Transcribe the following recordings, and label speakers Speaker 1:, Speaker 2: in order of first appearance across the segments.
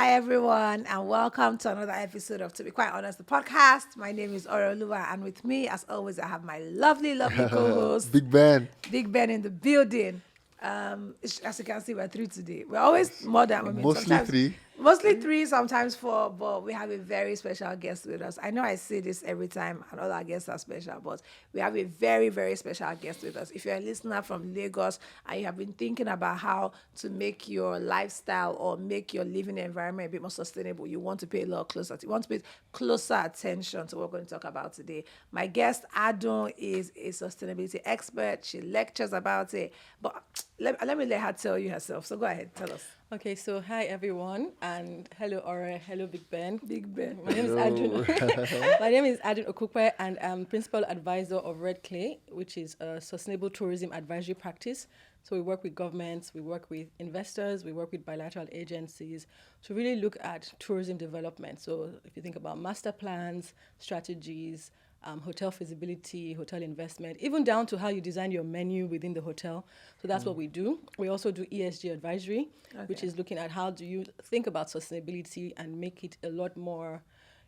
Speaker 1: Hi, everyone, and welcome to another episode of To Be Quite Honest, the podcast. My name is Orolua, and with me, as always, I have my lovely, lovely co-host,
Speaker 2: Big Ben.
Speaker 1: Big Ben, in the building. As you can see, we're three today. We're always more than women.
Speaker 2: Mostly
Speaker 1: Sometimes,
Speaker 2: three.
Speaker 1: mostly three, sometimes four, but we have a very special guest with us. I know I say this every time, and all our guests are special, but we have a very, very special guest with us. If you're a listener from Lagos and you have been thinking about how to make your lifestyle or make your living environment a bit more sustainable, you want to pay a lot closer. You want to pay closer attention to what we're going to talk about today. My guest Adon is a sustainability expert. She lectures about it, but let me let her tell you herself. So go ahead, tell us.
Speaker 3: Okay, so hi everyone, and hello Ora, hello Big Ben.
Speaker 1: Big Ben.
Speaker 3: My name is Adun. My name is Adun Okukwe, and I'm principal advisor of Red Clay, which is a sustainable tourism advisory practice. So we work with governments, we work with investors, we work with bilateral agencies to really look at tourism development. So if you think about master plans, strategies, hotel feasibility, hotel investment, even down to how you design your menu within the hotel. So that's what we do. We also do ESG advisory, which is looking at how do you think about sustainability and make it a lot more,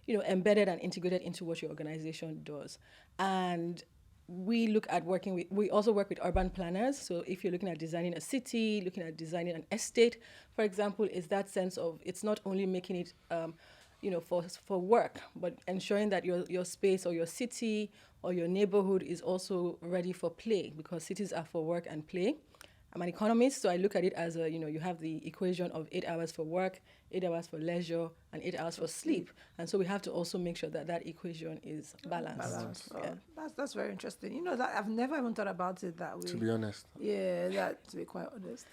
Speaker 3: embedded and integrated into what your organization does. And we look at we also work with urban planners. So if you're looking at designing a city, looking at designing an estate, for example, is that sense of it's not only making it for work, but ensuring that your space or your city or your neighborhood is also ready for play, because cities are for work and play. I'm an economist, so I look at it as you have the equation of 8 hours for work, 8 hours for leisure, and 8 hours for sleep. And so we have to also make sure that that equation is balanced.
Speaker 1: Oh, that's very interesting. You know that I've never even thought about it that way.
Speaker 2: To be honest.
Speaker 1: Yeah, that to be quite honest.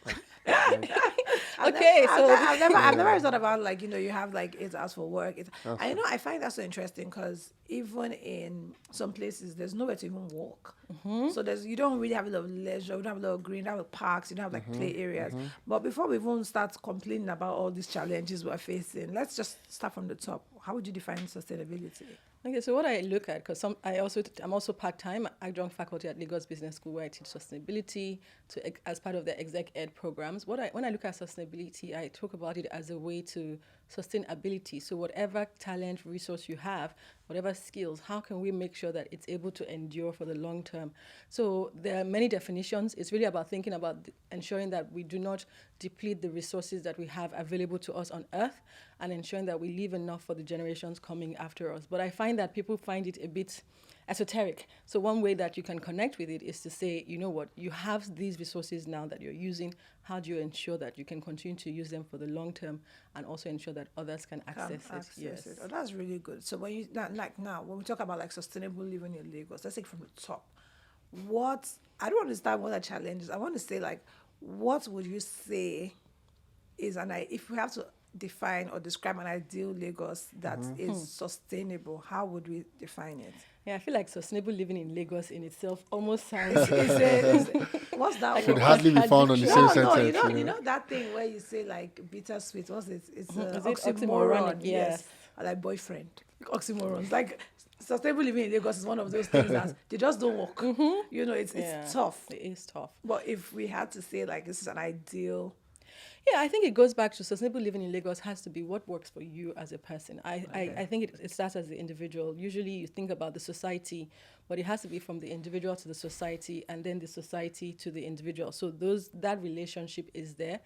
Speaker 3: Okay, so
Speaker 1: I've never thought about you have like 8 hours for work. I find that so interesting because even in some places there's nowhere to even walk. So you don't really have a lot of leisure, you don't have a lot of green, you don't have parks, you don't have like play areas. But before we even start complaining about all these challenges we're facing, let's just start from the top. How would you define sustainability?
Speaker 3: Okay, so what I look at, because I'm also part-time adjunct faculty at Lagos Business School, where I teach sustainability as part of the exec ed programs. When I look at sustainability, I talk about it as a way to sustain ability. So whatever talent, resource you have, whatever skills, how can we make sure that it's able to endure for the long term? So there are many definitions. It's really about thinking about ensuring that we do not deplete the resources that we have available to us on Earth, and ensuring that we leave enough for the generations coming after us. But I find that people find it a bit esoteric. So one way that you can connect with it is to say, you know what, you have these resources now that you're using. How do you ensure that you can continue to use them for the long term, and also ensure that others can access it? Yes.
Speaker 1: Oh, that's really good. So when when we talk about like sustainable living in Lagos, let's take from the top. I don't understand what the challenge is. I want to say what would you say is if we have to define or describe an ideal Lagos that is sustainable, how would we define it?
Speaker 3: Yeah, I feel like sustainable living in Lagos in itself almost sounds
Speaker 1: What's that
Speaker 2: Could
Speaker 1: word?
Speaker 2: hardly be found on the same
Speaker 1: No,
Speaker 2: sentence.
Speaker 1: you know that thing where you say like bittersweet. What's it? It's
Speaker 3: Is it
Speaker 1: oxymoron.
Speaker 3: oxymoronic? Yes.
Speaker 1: Or like boyfriend. Oxymorons. Like sustainable living in Lagos is one of those things that they just don't work. It's tough.
Speaker 3: It is tough.
Speaker 1: But if we had to say like this is an ideal.
Speaker 3: Yeah, I think it goes back to sustainable living in Lagos has to be what works for you as a person. I think it starts as the individual. Usually you think about the society, but it has to be from the individual to the society, and then the society to the individual. So that relationship is there.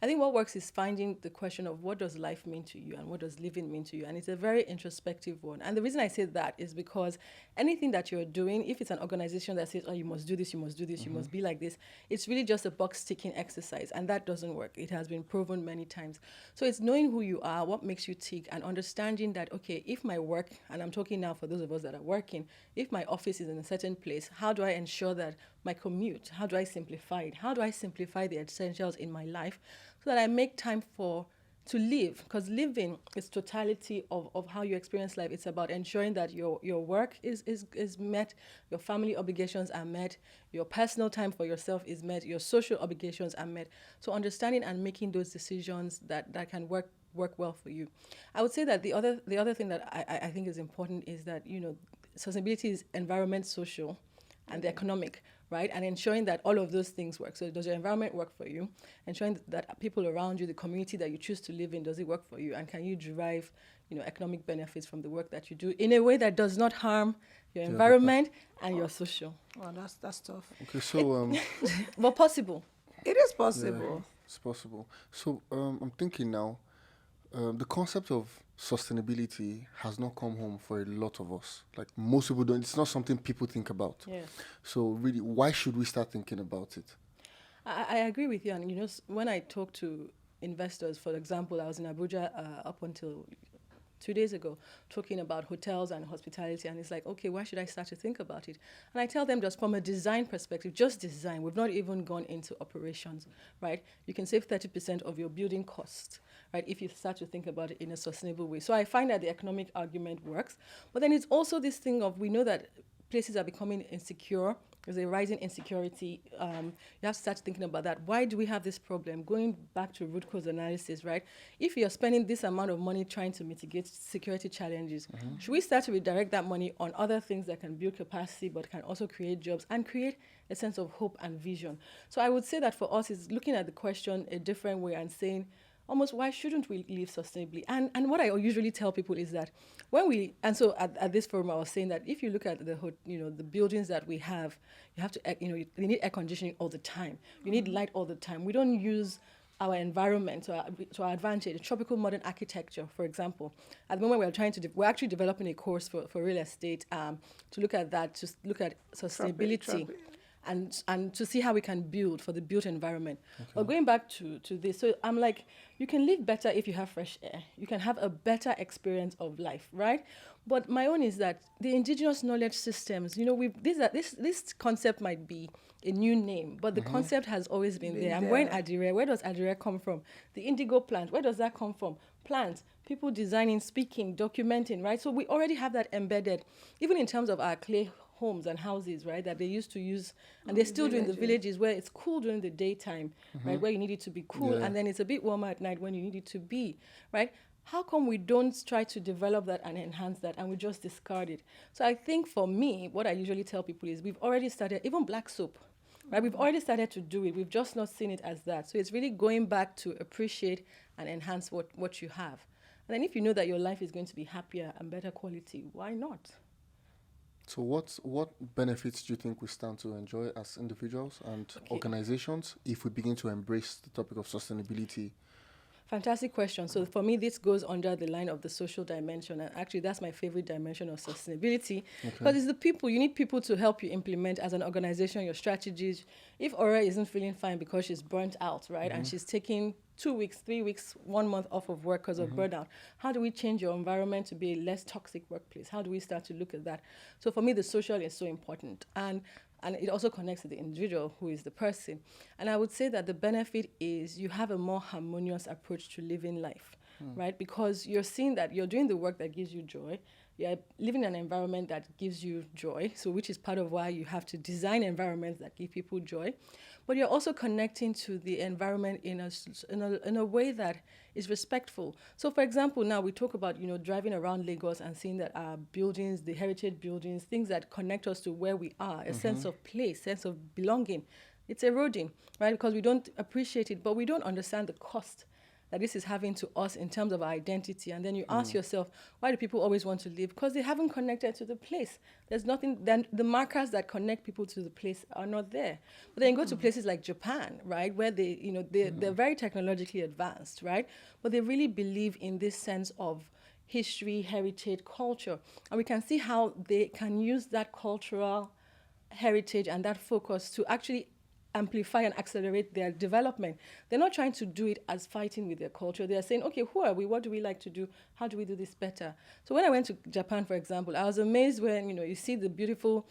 Speaker 3: I think what works is finding the question of what does life mean to you and what does living mean to you. And it's a very introspective one. And the reason I say that is because anything that you're doing, if it's an organization that says, oh, you must do this, you must do this, you must be like this, it's really just a box ticking exercise. And that doesn't work. It has been proven many times. So it's knowing who you are, what makes you tick, and understanding that, okay, if my work, and I'm talking now for those of us that are working, if my office is in a certain place, how do I ensure that my commute, how do I simplify it? How do I simplify the essentials in my life so that I make time to live? Because living is totality of how you experience life. It's about ensuring that your work is met, your family obligations are met, your personal time for yourself is met, your social obligations are met. So understanding and making those decisions that can work well for you. I would say that the other thing that I think is important is that, sustainability is environment, social, and the economic. right? And ensuring that all of those things work. So does your environment work for you? Ensuring that people around you, the community that you choose to live in, does it work for you? And can you derive, economic benefits from the work that you do in a way that does not harm your
Speaker 2: The other person.
Speaker 3: environment and your social?
Speaker 1: Well, that's tough.
Speaker 2: Okay, so
Speaker 3: But possible.
Speaker 1: It is
Speaker 2: yeah,
Speaker 1: possible.
Speaker 2: it's possible. So I'm thinking now, the concept of sustainability has not come home for a lot of us. Like most people don't. It's not something people think about.
Speaker 3: Yeah.
Speaker 2: So really, why should we start thinking about it?
Speaker 3: I agree with you. And, when I talk to investors, for example, I was in Abuja up until 2 days ago talking about hotels and hospitality, and it's like, okay, why should I start to think about it? And I tell them, just from a design perspective, just design. We've not even gone into operations, right? You can save 30% of your building costs, right, if you start to think about it in a sustainable way. So I find that the economic argument works, but then it's also this thing of, we know that places are becoming insecure. There's a rising insecurity. You have to start thinking about that. Why do we have this problem? Going back to root cause analysis, right? If you're spending this amount of money trying to mitigate security challenges, should we start to redirect that money on other things that can build capacity but can also create jobs and create a sense of hope and vision? So I would say that for us is looking at the question a different way and saying, almost, why shouldn't we live sustainably? And what I usually tell people is that so at this forum I was saying that if you look at the buildings that we have, you have to, you need air conditioning all the time. You need light all the time. We don't use our environment to our advantage. Tropical modern architecture, for example. At the moment, we're actually developing a course for real estate to look at that, to look at sustainability. And to see how we can build for the built environment. Okay. But going back to this, so I'm like, you can live better if you have fresh air. You can have a better experience of life, right? But my own is that the indigenous knowledge systems, this concept might be a new name, but the concept has always been there. I'm wearing Adire. Where does Adire come from? The indigo plant, where does that come from? Plants, people designing, speaking, documenting, right? So we already have that embedded, even in terms of our clay homes and houses, right, that they used to use, and they still do in the villages where it's cool during the daytime, right, where you need it to be cool, and then it's a bit warmer at night when you need it to be, right? How come we don't try to develop that and enhance that, and we just discard it? So I think for me, what I usually tell people is we've already started, even black soap, right? We've already started to do it. We've just not seen it as that. So it's really going back to appreciate and enhance what you have. And then if you know that your life is going to be happier and better quality, why not?
Speaker 2: So what benefits do you think we stand to enjoy as individuals and organizations if we begin to embrace the topic of sustainability?
Speaker 3: Fantastic question. So for me, this goes under the line of the social dimension. And actually, that's my favorite dimension of sustainability. Because it's the people. You need people to help you implement as an organization your strategies. If Aura isn't feeling fine because she's burnt out, right? And she's taking 2 weeks, 3 weeks, 1 month off of work because of burnout. How do we change your environment to be a less toxic workplace? How do we start to look at that? So for me, the social is so important. And it also connects to the individual who is the person. And I would say that the benefit is you have a more harmonious approach to living life, right? Because you're seeing that you're doing the work that gives you joy. You're living in an environment that gives you joy, so which is part of why you have to design environments that give people joy. But you're also connecting to the environment in a way that is respectful. So, for example, now we talk about, driving around Lagos and seeing that our buildings, the heritage buildings, things that connect us to where we are, a sense of place, sense of belonging, it's eroding, right? Because we don't appreciate it, but we don't understand the cost that this is having to us in terms of our identity. And then you ask yourself, why do people always want to live? Because they haven't connected to the place. There's nothing, then the markers that connect people to the place are not there. But then you go to places like Japan, right, where they're very technologically advanced, right? But they really believe in this sense of history, heritage, culture. And we can see how they can use that cultural heritage and that focus to actually amplify and accelerate their development. They're not trying to do it as fighting with their culture. They're saying, okay, who are we? What do we like to do? How do we do this better? So when I went to Japan, for example, I was amazed when, you see the beautiful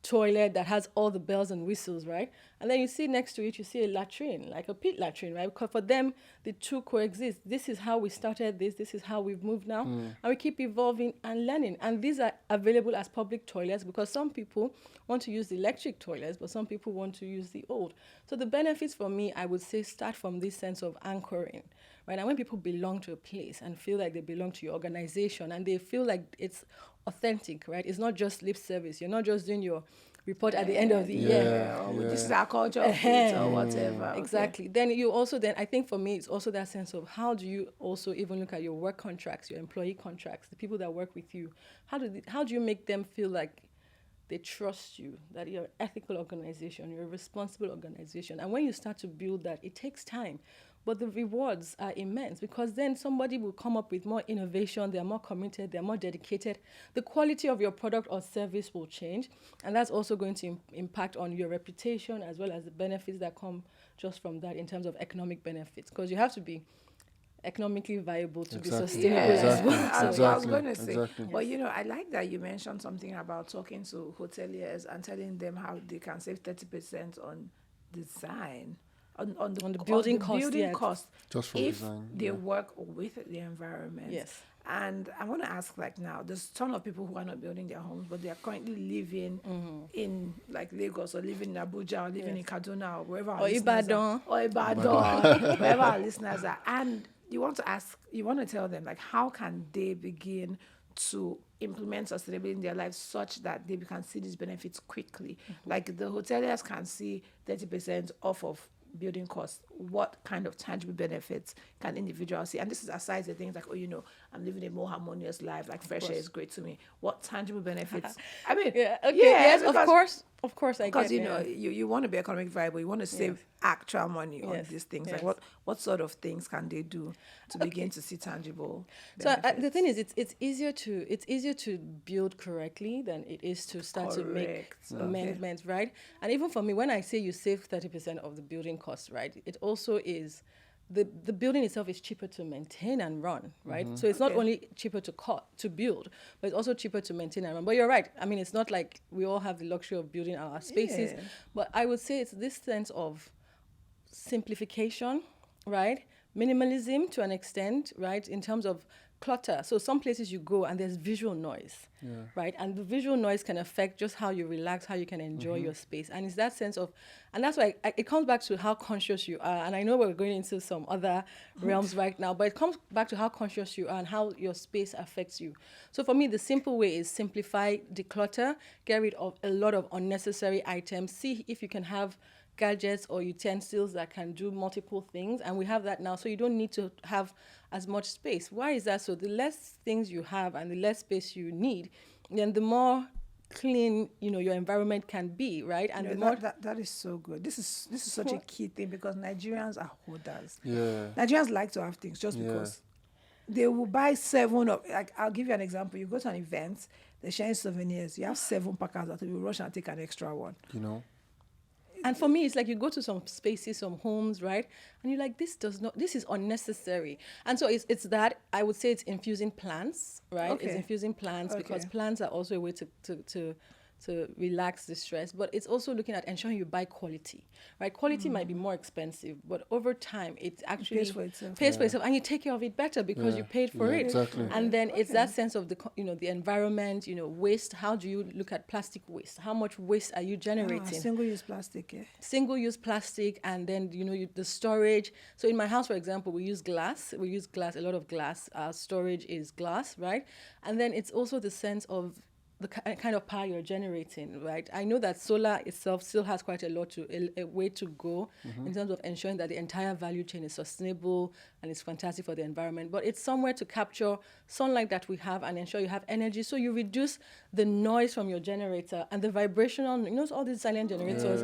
Speaker 3: toilet that has all the bells and whistles, right? And then you see next to it, you see a latrine, like a pit latrine, right? Because for them, the two coexist. This is how we started this is how we've moved now. And we keep evolving and learning. And these are available as public toilets because some people want to use the electric toilets, but some people want to use the old. So the benefits for me, I would say, start from this sense of anchoring, right? And when people belong to a place and feel like they belong to your organization and they feel like it's authentic, right? It's not just lip service. You're not just doing your report at the end of the
Speaker 2: Yeah.
Speaker 3: year.
Speaker 1: This is our culture fit or whatever. Okay.
Speaker 3: Exactly. Then you also I think for me it's also that sense of how do you also even look at your work contracts, your employee contracts, the people that work with you. How do you make them feel like they trust you, that you're an ethical organization, you're a responsible organization. And when you start to build that, it takes time. But the rewards are immense because then somebody will come up with more innovation, they're more committed, they're more dedicated. The quality of your product or service will change. And that's also going to impact on your reputation as well as the benefits that come just from that in terms of economic benefits. Because you have to be economically viable to be sustainable as well.
Speaker 1: I was going to say.
Speaker 2: Exactly.
Speaker 1: But I like that you mentioned something about talking to hoteliers and telling them how they can save 30% on design, on the
Speaker 3: building
Speaker 1: cost,
Speaker 2: Just from
Speaker 1: if
Speaker 2: design,
Speaker 1: they work with the environment.
Speaker 3: Yes.
Speaker 1: And I want to ask, like, now, there's a ton of people who are not building their homes, but they are currently living in, like, Lagos or living in Abuja or living in Kaduna or wherever our listeners are. Or Ibadan, wherever our listeners are. And you want to tell them, like, how can they begin to implement sustainability in their lives such that they can see these benefits quickly? Like, the hoteliers can see 30% off of building costs. What kind of tangible benefits can individuals see? And this is aside the things like, I'm living a more harmonious life, like fresh air is great to me. What tangible benefits? I mean,
Speaker 3: yes, of course, I get it.
Speaker 1: Because you want to be economic viable, you want to save actual money on these things.
Speaker 3: Yes.
Speaker 1: Like what sort of things can they do to begin to see tangible
Speaker 3: So
Speaker 1: benefits?
Speaker 3: the thing is, it's easier to build correctly than it is to start to make amendments, right? And even for me, when I say you save 30% of the building cost, right, it also is the building itself is cheaper to maintain and run, right? So it's not only cheaper to build, but it's also cheaper to maintain and run. But you're right. I mean, it's not like we all have the luxury of building our spaces, but I would say it's this sense of simplification, right? Minimalism to an extent, right? In terms of clutter. So some places you go and there's visual noise, right? And the visual noise can affect just how you relax, how you can enjoy your space. And it's that sense of, and that's why it comes back to how conscious you are. And I know we're going into some other realms right now, but it comes back to how conscious you are and how your space affects you. So for me, the simple way is simplify, declutter, get rid of a lot of unnecessary items, see if you can have gadgets or utensils that can do multiple things, and we have that now, so you don't need to have as much space. Why is that? So the less things you have and the less space you need, then the more clean your environment can be, right? And the more
Speaker 1: that is so good. This is such a key thing because Nigerians are hoarders. Nigerians like to have things just because they will buy 7 of, like, I'll give you an example. You go to an event, they're sharing souvenirs, you have 7 packers that will rush and take an extra one.
Speaker 3: And for me, it's like you go to some spaces, some homes, right? And you're like, this is unnecessary. And so it's that, I would say it's infusing plants, right? It's infusing plants because plants are also a way to relax the stress, but it's also looking at ensuring you buy quality, right? Quality might be more expensive, but over time, it actually pays for itself, and you take care of it better because you paid for it.
Speaker 2: Exactly.
Speaker 3: And then it's that sense of the environment, waste. How do you look at plastic waste? How much waste are you generating?
Speaker 1: Single-use plastic,
Speaker 3: Single-use plastic, and then the storage. So in my house, for example, we use glass. A lot of glass. Our storage is glass, right? And then it's also the sense of the kind of power you're generating, right? I know that solar itself still has quite a way to go in terms of ensuring that the entire value chain is sustainable and it's fantastic for the environment. But it's somewhere to capture sunlight that we have and ensure you have energy, so you reduce the noise from your generator and the vibrational. All these silent generators,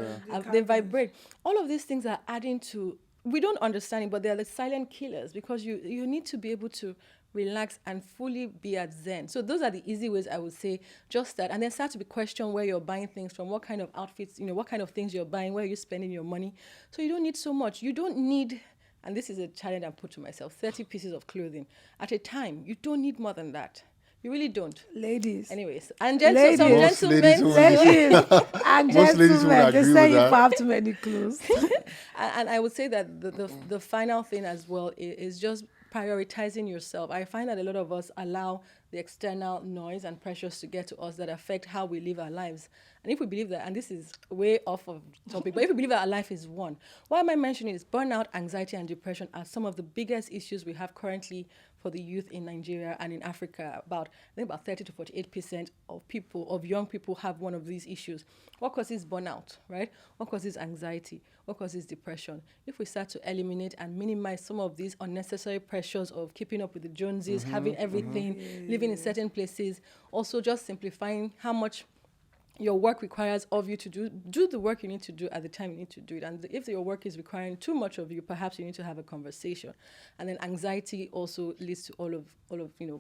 Speaker 3: they vibrate. All of these things are adding to. We don't understand it, but they're the silent killers because you need to be able to relax and fully be at zen. So those are the easy ways, I would say, just that. And then start to be questioned where you're buying things from, what kind of outfits, what kind of things you're buying, where are you spending your money. So you don't need so much. You don't need, and this is a challenge I put to myself, 30 pieces of clothing at a time. You don't need more than that. You really don't.
Speaker 1: Ladies.
Speaker 3: Anyways, and gentlemen.
Speaker 1: Ladies and gentlemen, they say you have too many clothes.
Speaker 3: And I would say that the final thing as well is just prioritizing yourself. I find that a lot of us allow the external noise and pressures to get to us that affect how we live our lives. And if we believe that, and this is way off of topic, but if we believe that our life is one, why am I mentioning is burnout, anxiety, and depression are some of the biggest issues we have currently for the youth in Nigeria and in Africa. I think about 30 to 48% of young people have one of these issues. What causes burnout, right? What causes anxiety? What causes depression? If we start to eliminate and minimize some of these unnecessary pressures of keeping up with the Joneses, having everything, living in certain places, also just simplifying how much your work requires of you to do the work you need to do at the time you need to do it. And if your work is requiring too much of you, perhaps you need to have a conversation. And then anxiety also leads to all of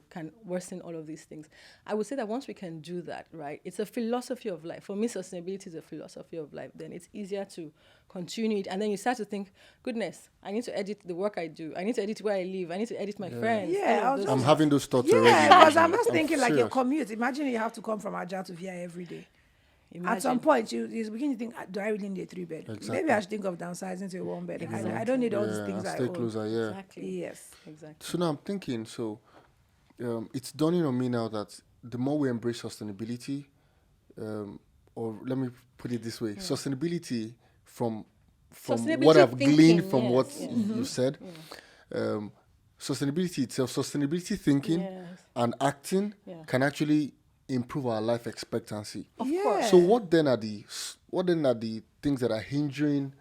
Speaker 3: can worsen all of these things. I would say that once we can do that, right, it's a philosophy of life. For me, sustainability is a philosophy of life. Then it's easier to continue it. And then you start to think, goodness, I need to edit the work I do. I need to edit where I live. I need to edit my friends.
Speaker 1: Yeah,
Speaker 2: I'm having those thoughts already.
Speaker 1: Yeah, because I'm just thinking like your
Speaker 2: serious.
Speaker 1: commute. Imagine you have to come from Aja to VI every day.
Speaker 3: Imagine.
Speaker 1: At some point, you begin to think, do I really need a 3-bed?
Speaker 2: Exactly.
Speaker 1: Maybe I should think of downsizing to a 1-bed. I don't need all these things I
Speaker 2: stay
Speaker 1: own.
Speaker 2: closer, yeah.
Speaker 3: Exactly.
Speaker 1: Yes.
Speaker 3: Exactly.
Speaker 2: So now I'm thinking, it's dawning on me now that the more we embrace sustainability, or let me put it this way, sustainability from
Speaker 3: Sustainability
Speaker 2: what I've
Speaker 3: thinking,
Speaker 2: gleaned from
Speaker 3: yes,
Speaker 2: what
Speaker 3: yes.
Speaker 2: you said, sustainability itself, sustainability thinking
Speaker 3: Yes.
Speaker 2: and acting
Speaker 3: Yeah.
Speaker 2: can actually improve our life expectancy.
Speaker 3: Of
Speaker 1: Yeah.
Speaker 3: course.
Speaker 2: So what then are the things that are hindering,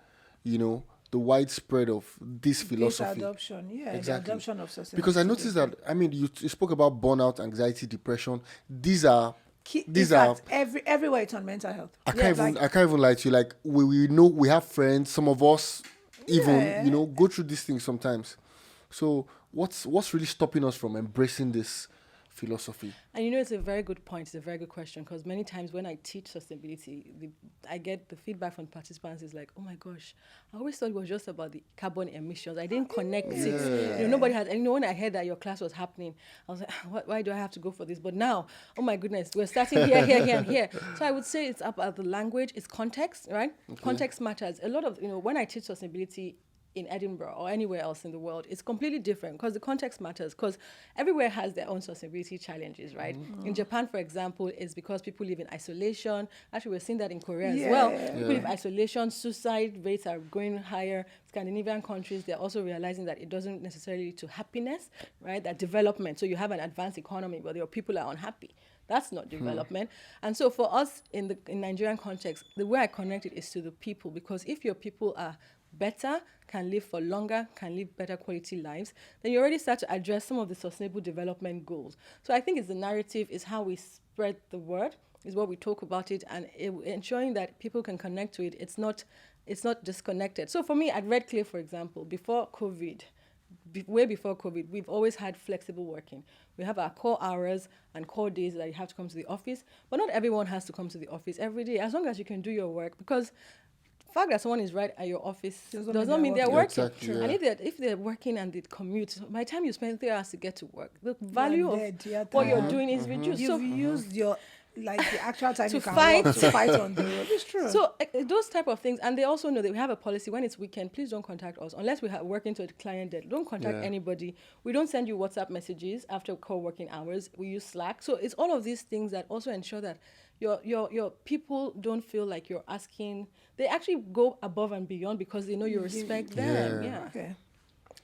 Speaker 2: the widespread of this philosophy?
Speaker 1: This adoption, the
Speaker 2: Exactly.
Speaker 1: adoption of sustainability.
Speaker 2: Because I noticed that, you spoke about burnout, anxiety, depression. These are
Speaker 1: In fact, everywhere it's on mental health.
Speaker 2: I can't even lie to you. Like we know we have friends. Some of us even go through these things sometimes. So what's really stopping us from embracing this philosophy?
Speaker 3: And it's a very good point. It's a very good question, because many times when I teach sustainability, I get the feedback from participants is like, oh my gosh, I always thought it was just about the carbon emissions. I didn't connect it. Nobody has. And when I heard that your class was happening, I was like, why do I have to go for this? But now, oh my goodness, we're starting here, and here. So I would say it's about the language, it's context, right? Okay. Context matters. A lot of, when I teach sustainability in Edinburgh or anywhere else in the world, it's completely different because the context matters, because everywhere has their own sustainability challenges, right? Mm-hmm. In Japan, for example, it's because people live in isolation. Actually, we're seeing that in Korea as well. People live in isolation, suicide rates are going higher. Scandinavian countries, they're also realizing that it doesn't necessarily lead to happiness, right? That development. So you have an advanced economy, but your people are unhappy. That's not development. And so for us in Nigerian context, the way I connect it is to the people, because if your people are better, can live for longer, can live better quality lives, then you already start to address some of the sustainable development goals. So I think it's the narrative, is how we spread the word, is what we talk about it, and ensuring that people can connect to it. It's not disconnected. So for me, at Red Clay, for example, way before COVID, we've always had flexible working. We have our core hours and core days that you have to come to the office, but not everyone has to come to the office every day, as long as you can do your work, because the fact that someone is right at your office does not mean they're working.
Speaker 2: Exactly,
Speaker 3: And if they're working and they commute, by the time you spend 3 hours to get to work, the value of what you're doing is reduced.
Speaker 1: You've used your the actual time
Speaker 3: to
Speaker 1: you can
Speaker 3: fight.
Speaker 1: work to fight on the road. It's true.
Speaker 3: So those type of things, and they also know that we have a policy: when it's weekend, please don't contact us unless we are working to a client deadline. Don't contact anybody. We don't send you WhatsApp messages after core working hours. We use Slack. So it's all of these things that also ensure that your people don't feel like you're asking. They actually go above and beyond because they know you respect them. Yeah.
Speaker 1: Okay.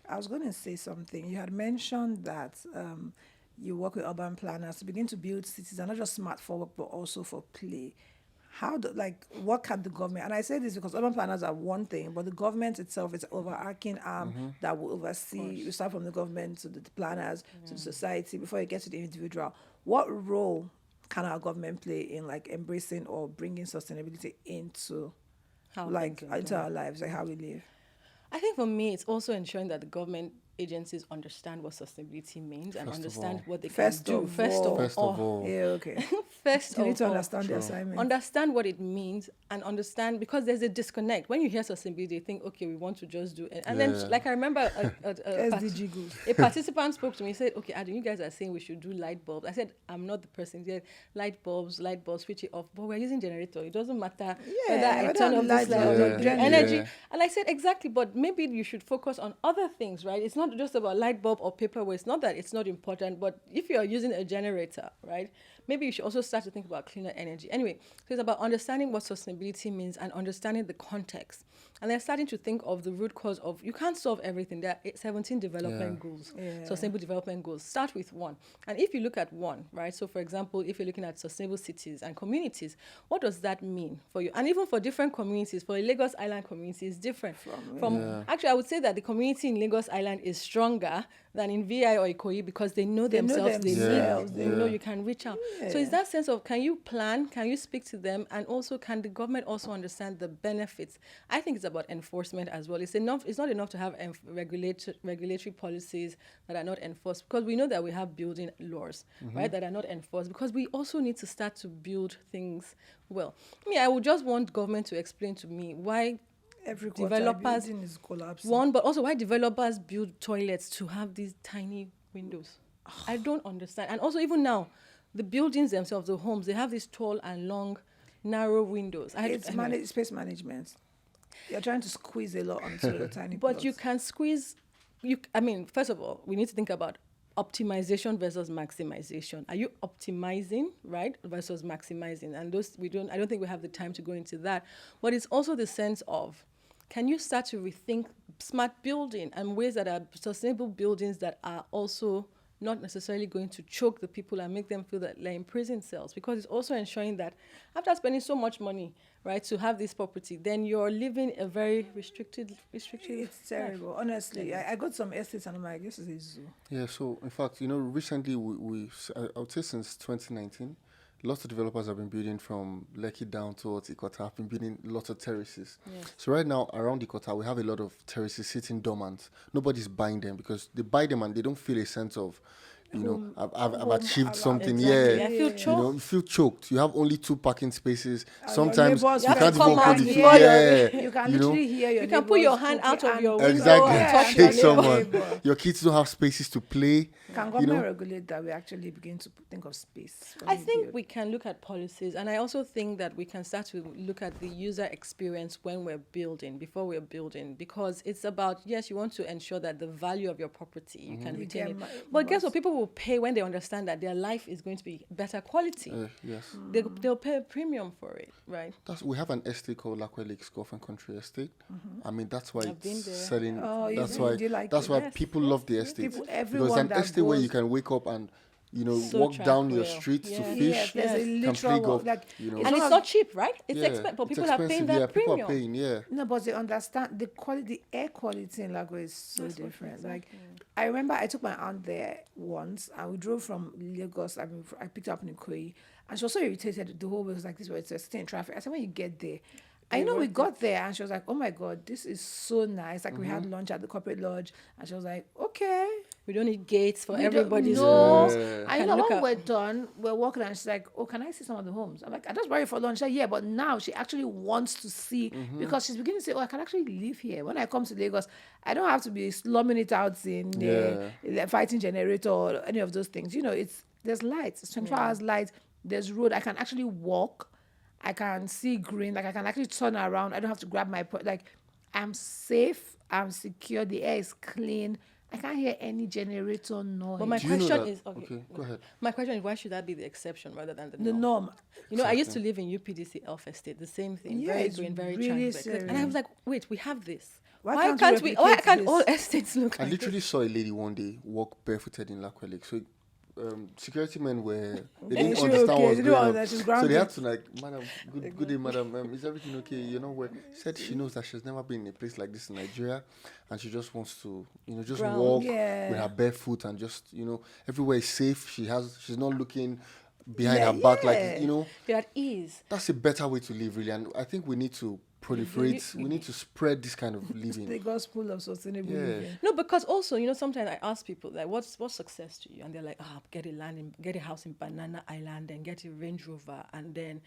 Speaker 1: I was going to say something. You had mentioned that you work with urban planners to begin to build cities, and not just smart for work, but also for play. What can the government, and I say this because urban planners are one thing, but the government itself is an overarching arm that will oversee. You start from the government to the planners to the society before you get to the individual. What role can our government play in embracing or bringing sustainability into our lives, how we live?
Speaker 3: I think for me, it's also ensuring that the government agencies understand what sustainability means and understand what they can do. First of all.
Speaker 1: Yeah, okay.
Speaker 3: First
Speaker 1: You need to
Speaker 3: of all,
Speaker 1: understand the assignment.
Speaker 3: understand what it means and understand, because there's a disconnect. When you hear sustainability, they think, okay, we want to just do it. And then, I remember
Speaker 1: SDG goals.
Speaker 3: a participant spoke to me, said, okay, Adam, you guys are saying we should do light bulbs. I said, I'm not the person. He said, light bulbs, switch it off. But we're using generator. It doesn't matter whether I turn off this light or energy. And I said, exactly, but maybe you should focus on other things, right? It's not not just about light bulb or paper waste. Not that it's not important, but if you are using a generator, right, maybe you should also start to think about cleaner energy. Anyway, so it's about understanding what sustainability means and understanding the context. And they're starting to think of the root cause of, you can't solve everything. There are 17 development goals, sustainable development goals. Start with one. And if you look at one, right, so for example, if you're looking at sustainable cities and communities, what does that mean for you? And even for different communities, for a Lagos Island community, it's different. Actually, I would say that the community in Lagos Island is stronger than in VI or Ikoyi because they know themselves, they know you can reach out. So it's that sense of, can you plan, can you speak to them, and also can the government also understand the benefits? I think it's about enforcement as well. It's not enough to have regulatory policies that are not enforced, because we know that we have building laws, right, that are not enforced, because we also need to start to build things well. I would just want government to explain to me why
Speaker 1: Every
Speaker 3: developers
Speaker 1: is collapsing.
Speaker 3: one, but also why developers build toilets to have these tiny windows. I don't understand. And also, even now, the buildings themselves, the homes, they have these tall and long, narrow windows.
Speaker 1: It's space management. You're trying to squeeze a lot onto a tiny
Speaker 3: But
Speaker 1: plot.
Speaker 3: you can squeeze. First of all, we need to think about optimization versus maximization. Are you optimizing, right, versus maximizing? And I don't think we have the time to go into that. But it's also the sense of, can you start to rethink smart building and ways that are sustainable buildings that are also not necessarily going to choke the people and make them feel that they're in prison cells? Because it's also ensuring that after spending so much money, right, to have this property, then you're living a very restricted
Speaker 1: It's terrible.
Speaker 3: life.
Speaker 1: Honestly, I got some estates and I'm like, this is a zoo.
Speaker 2: Yeah, so in fact, recently I would say since 2019, lots of developers have been building from Lekki down towards Ikota, have been building lots of terraces.
Speaker 3: Yes.
Speaker 2: So right now around Ikota, we have a lot of terraces sitting dormant. Nobody's buying them because they buy them and they don't feel a sense of, I've achieved something.
Speaker 3: Exactly.
Speaker 2: Yeah,
Speaker 3: I feel choked.
Speaker 2: you feel choked. You have only 2 parking spaces.
Speaker 1: Your
Speaker 2: Sometimes
Speaker 1: neighbors
Speaker 2: you
Speaker 1: will
Speaker 2: can't
Speaker 3: come
Speaker 2: even
Speaker 3: out
Speaker 2: hold it.
Speaker 3: before
Speaker 2: Yeah,
Speaker 1: You can literally hear your
Speaker 3: You can put your
Speaker 1: neighbors
Speaker 3: hand out
Speaker 1: cooking
Speaker 3: of your
Speaker 1: and-
Speaker 3: window
Speaker 2: exactly.
Speaker 3: and touch
Speaker 2: Shake
Speaker 3: your neighbor.
Speaker 2: someone. Your kids don't have spaces to play.
Speaker 1: Can government regulate that? We actually begin to think of space. when
Speaker 3: I
Speaker 1: we
Speaker 3: think
Speaker 1: build?
Speaker 3: we can look at policies, and I also think that we can start to look at the user experience when we're building, before we're building, because it's about, yes, you want to ensure that the value of your property, you can retain
Speaker 1: get
Speaker 3: it.
Speaker 1: ma-
Speaker 3: But guess
Speaker 1: but-
Speaker 3: what? People will pay when they understand that their life is going to be better quality.
Speaker 2: Yes.
Speaker 3: They'll pay a premium for it, right?
Speaker 2: We have an estate called Lakwe Lakes Golf and Country Estate. I mean, that's why
Speaker 3: I've been
Speaker 2: it's
Speaker 3: there.
Speaker 2: selling.
Speaker 1: Oh,
Speaker 2: that's
Speaker 1: you
Speaker 2: why.
Speaker 1: do like
Speaker 2: That's
Speaker 1: it?
Speaker 2: why
Speaker 3: Yes,
Speaker 2: people
Speaker 3: yes,
Speaker 2: love the
Speaker 3: yes.
Speaker 2: estate
Speaker 1: People-
Speaker 2: because
Speaker 1: everyone
Speaker 2: an
Speaker 1: that
Speaker 2: estate where you
Speaker 1: goes-
Speaker 2: can wake up and
Speaker 3: So
Speaker 2: walk down your
Speaker 3: tranquil.
Speaker 2: street to
Speaker 3: Yes.
Speaker 2: fish.
Speaker 1: Yes, there's a
Speaker 2: can
Speaker 1: literal
Speaker 2: play
Speaker 1: walk,
Speaker 2: golf.
Speaker 1: like,
Speaker 2: you know.
Speaker 3: And
Speaker 1: one
Speaker 3: it's
Speaker 1: of-
Speaker 3: not cheap, right? It's
Speaker 2: Yeah,
Speaker 3: expensive, but
Speaker 2: it's
Speaker 3: people are paying
Speaker 2: expensive.
Speaker 3: that
Speaker 2: People
Speaker 3: premium.
Speaker 2: are paying. Yeah.
Speaker 1: No, but they understand the quality, the air quality in Lagos is so
Speaker 3: That's what-
Speaker 1: different. Like, I remember I took my aunt there once, and we drove from Lagos. I picked her up in Ikoyi, and she was so irritated the whole way. It was like, this was sitting in traffic. I said, when you get there, I know we got there, and she was like, oh my God, this is so nice. Like, we had lunch at the corporate lodge, and she was like, okay.
Speaker 3: We don't need gates for
Speaker 1: We don't-
Speaker 3: everybody's
Speaker 1: no.
Speaker 3: homes.
Speaker 2: Yeah.
Speaker 1: I
Speaker 3: Can
Speaker 1: know
Speaker 3: look
Speaker 1: when
Speaker 3: at-
Speaker 1: we're done, we're walking and she's like, oh, can I see some of the homes? I'm like, I just brought you for lunch. She's like, yeah, but now she actually wants to see because she's beginning to say, oh, I can actually live here. When I come to Lagos, I don't have to be slumming it out in fighting generator or any of those things. There's lights, it's 24 hours light, there's road. I can actually walk. I can see green. Like, I can actually turn around. I don't have to grab my... I'm safe. I'm secure. The air is clean. I can't hear any generator noise.
Speaker 3: But my
Speaker 2: Do you know
Speaker 3: question
Speaker 2: that-
Speaker 3: is,
Speaker 2: okay, go ahead.
Speaker 3: My question is, why should that be the exception rather than the
Speaker 1: the
Speaker 3: norm?
Speaker 1: norm.
Speaker 3: I used to live in UPDC Elf Estate, the same thing,
Speaker 1: Yeah,
Speaker 3: very
Speaker 1: it's
Speaker 3: green, very
Speaker 1: really
Speaker 3: tranquil. And I
Speaker 1: serious.
Speaker 3: was like, wait, we have this.
Speaker 1: Why can't we
Speaker 3: Why
Speaker 1: replicate
Speaker 3: can't
Speaker 1: this?
Speaker 3: all estates look
Speaker 2: I
Speaker 3: like
Speaker 2: literally
Speaker 3: this?
Speaker 2: saw a lady one day walk barefooted in Lakwe Lake. So security men they
Speaker 1: Yeah,
Speaker 2: didn't
Speaker 1: she
Speaker 2: understand
Speaker 1: okay.
Speaker 2: what was
Speaker 1: They
Speaker 2: going
Speaker 1: don't
Speaker 2: on.
Speaker 1: understand. She's
Speaker 2: So
Speaker 1: grounded.
Speaker 2: they had to madam, good day, madam. Is everything okay? You're not well. Said she knows that she's never been in a place like this in Nigeria, and she just wants to, just
Speaker 3: Ground.
Speaker 2: walk
Speaker 1: Yeah.
Speaker 2: with her barefoot and just, everywhere is safe. She's not looking behind
Speaker 1: Yeah,
Speaker 2: her back,
Speaker 1: yeah.
Speaker 3: You're at ease.
Speaker 2: that's a better way to live, really. And I think we need to proliferate. We need to spread this kind of living.
Speaker 1: The gospel of sustainable
Speaker 2: Yeah.
Speaker 1: living.
Speaker 3: No, because also, sometimes I ask people, like, what's success to you? And they're like, get a house in Banana Island, and get a Range Rover, and then,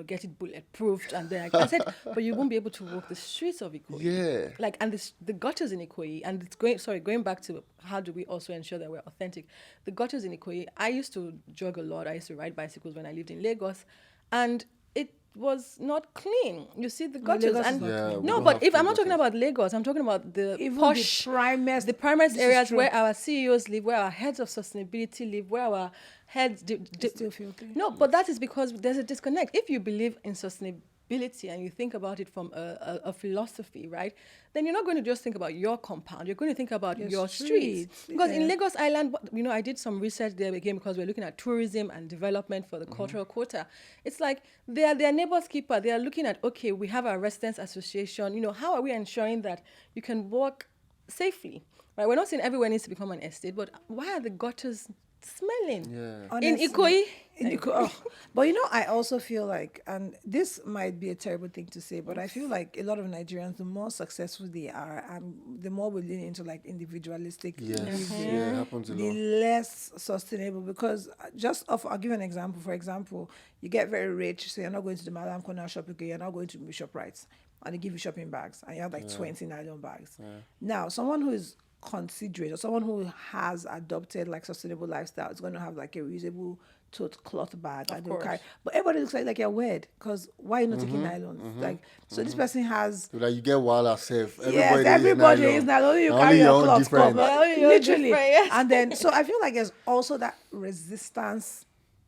Speaker 3: get it bulletproofed. And then I said, but you won't be able to walk the streets of Ikoyi.
Speaker 2: Yeah.
Speaker 3: Like, and the gutters in Ikoyi, and it's going back to how do we also ensure that we're authentic. The gutters in Ikoyi, I used to jog a lot. I used to ride bicycles when I lived in Lagos, and was not clean. You see the gutters,
Speaker 1: Lagos is
Speaker 3: and
Speaker 1: not
Speaker 2: Yeah, we
Speaker 3: no,
Speaker 2: don't
Speaker 3: but
Speaker 2: have
Speaker 3: if I'm
Speaker 2: clean
Speaker 3: not talking
Speaker 2: gutters.
Speaker 3: about Lagos, I'm talking about the
Speaker 1: even
Speaker 3: posh,
Speaker 1: the primest.
Speaker 3: the primary
Speaker 1: This is
Speaker 3: areas
Speaker 1: true.
Speaker 3: where our CEOs live, where our heads of sustainability live, where our heads.
Speaker 1: It's still filthy.
Speaker 3: No, but that is because there's a disconnect. If you believe in sustainability and you think about it from a philosophy, right, then you're not going to just think about your compound. You're going to think about
Speaker 1: Your
Speaker 3: your streets.
Speaker 1: streets,
Speaker 3: Because in
Speaker 1: yeah.
Speaker 3: Lagos Island, I did some research there again because we're looking at tourism and development for the cultural quota. It's like they are their neighbors keeper. They are looking at, okay, we have our residents association. How are we ensuring that you can walk safely? Right? We're not saying everywhere needs to become an estate, but why are the gutters smelling?
Speaker 2: Yeah.
Speaker 3: In
Speaker 1: Honestly,
Speaker 3: Ikoyi?
Speaker 1: But I also feel like, and this might be a terrible thing to say, but I feel like a lot of Nigerians, the more successful they are, and the more we lean into like individualistic
Speaker 2: Yes.
Speaker 1: living,
Speaker 2: Yeah, it happens a
Speaker 1: the
Speaker 2: lot.
Speaker 1: less sustainable. Because I'll give you an example. For example, you get very rich, so you're not going to the Madam Corner shop again, you're not going to ShopRite, and they give you shopping bags, and you have like 20 nylon bags. Now, someone who is considerate or someone who has adopted like sustainable lifestyle is going to have like a reusable tote cloth bag that they'll carry. But everybody looks like you're weird, because why are you not taking nylons? Like, so this person has.
Speaker 2: So like you get wild safe.
Speaker 1: Yes, everybody is not only you
Speaker 2: Only
Speaker 1: carry
Speaker 2: your
Speaker 1: your
Speaker 2: own
Speaker 1: cloth
Speaker 2: different.
Speaker 1: cover,
Speaker 3: Only your
Speaker 1: literally.
Speaker 3: different, yes.
Speaker 1: And then, so I feel like there's also that resistance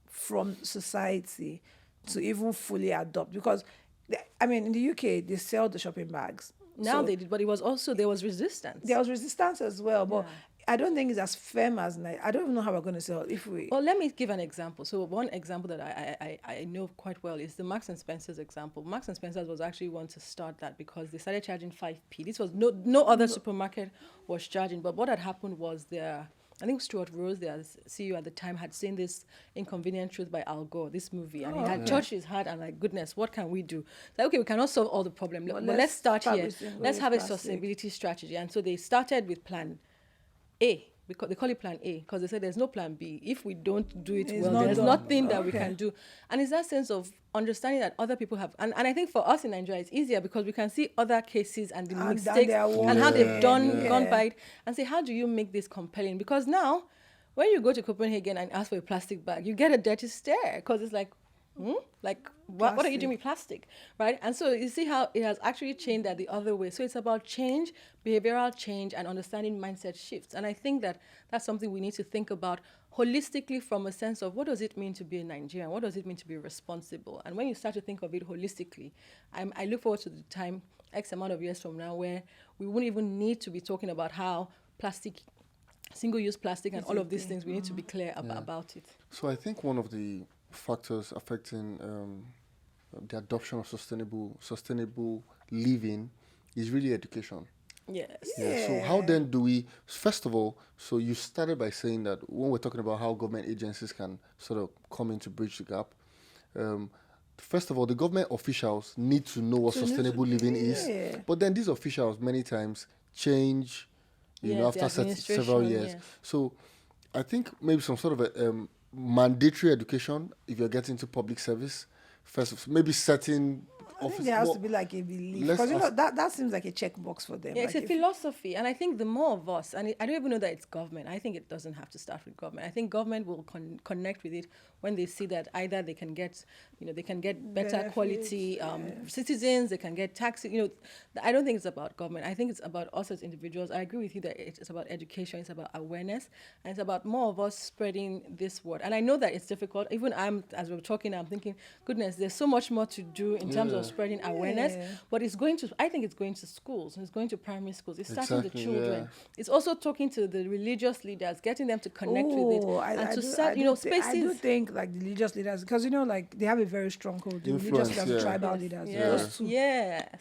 Speaker 1: from society to even fully adopt, because in the UK they sell the shopping bags.
Speaker 3: Now
Speaker 1: So
Speaker 3: they did, but it was also, there was resistance.
Speaker 1: there was resistance as well, but
Speaker 3: Yeah.
Speaker 1: I don't think it's as firm as I don't even know how we're going to sell if we.
Speaker 3: Well, let me give an example. So one example that I know quite well is the Marks and Spencer's example. Marks and Spencer's was actually one to start that because they started charging 5p. This was no other supermarket was charging. But what had happened was I think Stuart Rose, their CEO at the time, had seen this Inconvenient Truth by Al Gore, this movie, and he had touched his heart and like, goodness, what can we do? Like, okay, we cannot solve all the problem, but let's start
Speaker 1: start
Speaker 3: here.
Speaker 1: with single
Speaker 3: Let's
Speaker 1: use
Speaker 3: have a
Speaker 1: plastic.
Speaker 3: sustainability strategy. And so they started with Plan A, because they call it Plan A, because they said there's no Plan B. If we don't do it
Speaker 1: It's
Speaker 3: well,
Speaker 1: not
Speaker 3: there's
Speaker 1: done.
Speaker 3: nothing that we
Speaker 1: Okay.
Speaker 3: can do. And it's that sense of understanding that other people have, and I think for us in Nigeria, it's easier because we can see other cases and the
Speaker 1: And
Speaker 3: mistakes
Speaker 1: they are
Speaker 3: and how they've
Speaker 1: warning,
Speaker 3: gone
Speaker 1: yeah.
Speaker 3: by it, and say, how do you make this compelling? Because now, when you go to Copenhagen and ask for a plastic bag, you get a dirty stare, because it's like, like, what are you doing with plastic, right? And so you see how it has actually changed that the other way. So it's about change, behavioral change, and understanding mindset shifts. And I think that that's something we need to think about holistically, from a sense of what does it mean to be a Nigerian? What does it mean to be responsible? And when you start to think of it holistically, I look forward to the time, X amount of years from now, where we won't even need to be talking about how plastic, single-use plastic and all of these things, we need to be clear about it.
Speaker 2: So I think one of the factors affecting the adoption of sustainable living is really education.
Speaker 3: Yes.
Speaker 2: Yeah. So how then do we? First of all, so you started by saying that when we're talking about how government agencies can sort of come in to bridge the gap. First of all, the government officials need to know what sustainable living is,
Speaker 1: yeah.
Speaker 2: but then these officials many times change,
Speaker 3: Yes, the
Speaker 2: after several
Speaker 3: administration,
Speaker 2: years.
Speaker 3: yes.
Speaker 2: So I think maybe some sort of a mandatory education if you're getting into public service. First, maybe certain
Speaker 1: I think
Speaker 2: office.
Speaker 1: there has
Speaker 2: well,
Speaker 1: to be like a belief,
Speaker 2: let's
Speaker 1: because
Speaker 2: ask-
Speaker 1: that seems like a checkbox for them.
Speaker 3: Yeah, it's
Speaker 1: like
Speaker 3: a philosophy, and I think the more of us, and I don't even know that it's government. I think it doesn't have to start with government. I think government will connect with it when they see that either they can get, they can get better
Speaker 1: Benefits,
Speaker 3: quality citizens, they can get taxes. I don't think it's about government. I think it's about us as individuals. I agree with you that it's about education, it's about awareness, and it's about more of us spreading this word. And I know that it's difficult. Even as we're talking, I'm thinking, goodness, there's so much more to do in terms of spreading awareness. But I think it's going to schools, it's going to primary schools, it's starting the
Speaker 2: Exactly,
Speaker 3: children.
Speaker 2: yeah.
Speaker 3: It's also talking to the religious leaders, getting them to connect with it, and to set,
Speaker 1: I do
Speaker 3: spaces.
Speaker 1: think like the religious leaders, because like they have a very strong hold. The
Speaker 2: Influence,
Speaker 1: religious leaders,
Speaker 2: yeah.
Speaker 1: tribal leaders,
Speaker 3: Yes.
Speaker 1: those two.
Speaker 3: Yes.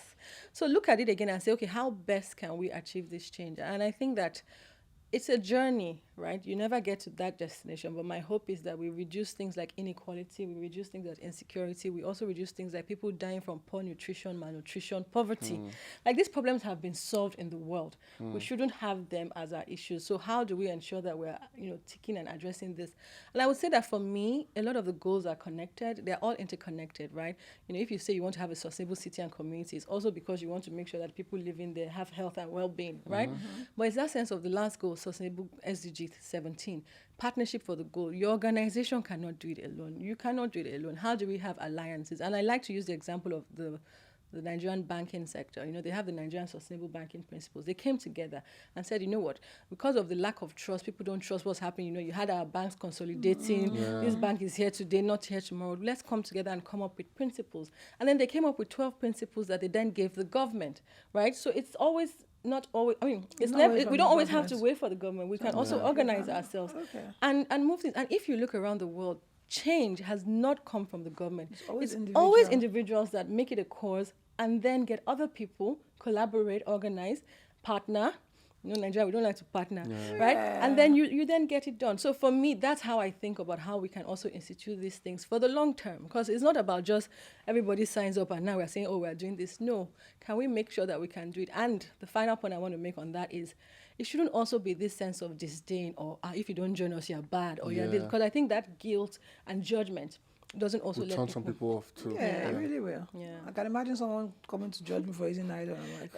Speaker 3: So look at it again and say, okay, how best can we achieve this change? And I think that it's a journey, right? You never get to that destination, but my hope is that we reduce things like inequality, we reduce things like insecurity, we also reduce things like people dying from poor nutrition, malnutrition, poverty. Like, these problems have been solved in the world. We shouldn't have them as our issues. So how do we ensure that we're, taking and addressing this? And I would say that for me, a lot of the goals are connected. They're all interconnected, right? If you say you want to have a sustainable city and community, it's also because you want to make sure that people living there have health and well-being, right? But it's that sense of the last goal, sustainable SDG, SDG 17, partnership for the goal. Your organization cannot do it alone. You cannot do it alone. How do we have alliances? And I like to use the example of the Nigerian banking sector. They have the Nigerian Sustainable Banking Principles. They came together and said, you know what, because of the lack of trust, people don't trust what's happening. You had our banks consolidating. This bank is here today, not here tomorrow. Let's come together and come up with principles. And then they came up with 12 principles that they then gave the government, right? So it's always not always, it's never, we don't always have to wait for the government. We can also organize ourselves and move things. And if you look around the world, change has not come from the government. It's always individuals that make it a cause and then get other people, collaborate, organize, partner. Nigeria, we don't like to partner, right? And then you then get it done. So for me, that's how I think about how we can also institute these things for the long term. Because it's not about just everybody signs up and now we're saying, oh, we're doing this. No. Can we make sure that we can do it? And the final point I want to make on that is it shouldn't also be this sense of disdain or if you don't join us, you're bad or you're this. Because I think that guilt and judgment doesn't also let
Speaker 2: turn some people off too.
Speaker 1: Yeah, it really will.
Speaker 3: Yeah.
Speaker 1: I can imagine someone coming to judge me for using nylon. I'm like,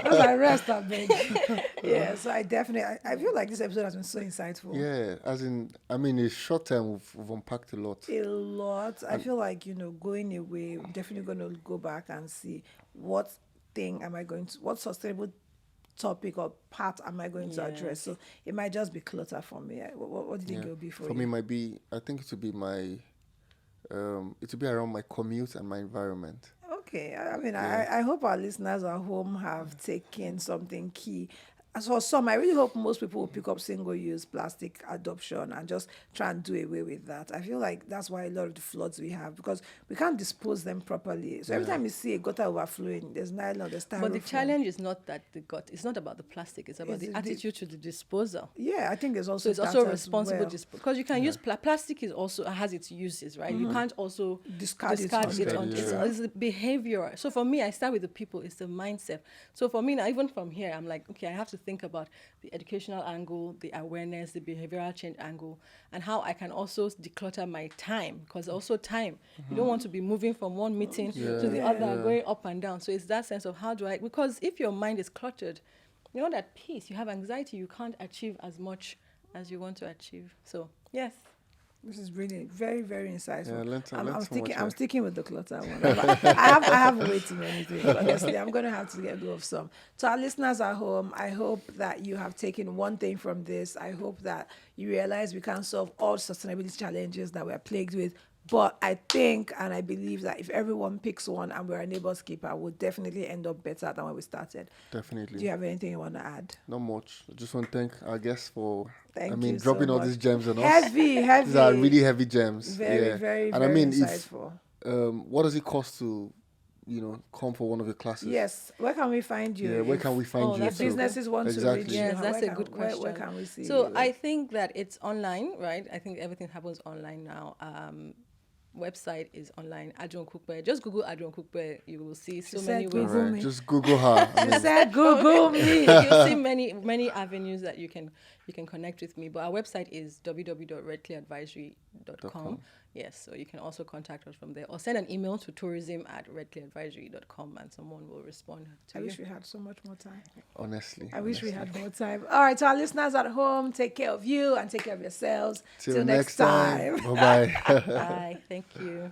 Speaker 1: as I rest, I beg. Yeah, so I definitely, I feel like this episode has been so insightful.
Speaker 2: Yeah, as in, in short time, we've unpacked a lot.
Speaker 1: A lot. I feel like, going away, I'm definitely going to go back and see what sustainable topic or part am I going to address? So it might just be clutter for me. What do you think it will be for you?
Speaker 2: For me, it might be, I think it will be it will be around my commute and my environment.
Speaker 1: Okay. I hope our listeners at home have taken something key. As for some, I really hope most people will pick up single-use plastic adoption and just try and do away with that. I feel like that's why a lot of the floods we have, because we can't dispose them properly. So every time you see a gutter overflowing, there's nylon, there's styrofoam.
Speaker 3: But the challenge is not that it's not about the plastic. It's about the attitude to the disposal.
Speaker 1: Yeah, I think there's also
Speaker 3: it's also responsible disposal, because you can use plastic. Is also has its uses, right? You can't also discard it on it's the behavior. So for me, I start with the people. It's the mindset. So for me now, even from here, I'm like, okay, I have to think about the educational angle, the awareness, the behavioral change angle, and how I can also declutter my time, because also time, you don't want to be moving from one meeting to the other, going up and down. So it's that sense of because if your mind is cluttered, you're not at peace, you have anxiety, you can't achieve as much as you want to achieve. So yes.
Speaker 1: This is really very, very insightful.
Speaker 2: Yeah,
Speaker 1: I'm sticking with the clutter one. I have way too many things. Honestly, I'm going to have to get go of some. To our listeners at home, I hope that you have taken one thing from this. I hope that you realize we can't solve all sustainability challenges that we're plagued with. But I think and I believe that if everyone picks one and we're a neighbor's keeper, we'll definitely end up better than when we started.
Speaker 2: Definitely.
Speaker 1: Do you have anything you want to add?
Speaker 2: Not much. I just want to thank our guests for
Speaker 1: so
Speaker 2: dropping all
Speaker 1: much.
Speaker 2: these gems on us.
Speaker 1: Heavy.
Speaker 2: These are really heavy gems.
Speaker 1: Very, very,
Speaker 2: and
Speaker 1: very insightful.
Speaker 2: What does it cost to come for one of your classes?
Speaker 1: Yes. Where can we find you?
Speaker 2: Yeah, where can we find you?
Speaker 1: If businesses want to reach you.
Speaker 3: Yes, that's a good question.
Speaker 1: Where can we see you?
Speaker 3: So I think that it's online, right? I think everything happens online now. Website is online, Adjon Cookbe. Just Google Adjon Cookbe. You will see many ways.
Speaker 2: Right. Just Google her.
Speaker 1: She said Google me.
Speaker 3: You'll see many avenues that you can connect with me. But our website is www.redclearadvisory.com. Yes, so you can also contact us from there or send an email to tourism@redclearadvisory.com and someone will respond to you.
Speaker 1: I wish we had so much more time.
Speaker 2: Honestly.
Speaker 1: I wish we had more time. All right, to our listeners at home, take care of you and take care of yourselves. Till next time.
Speaker 2: Bye-bye.
Speaker 3: Bye. Thank you.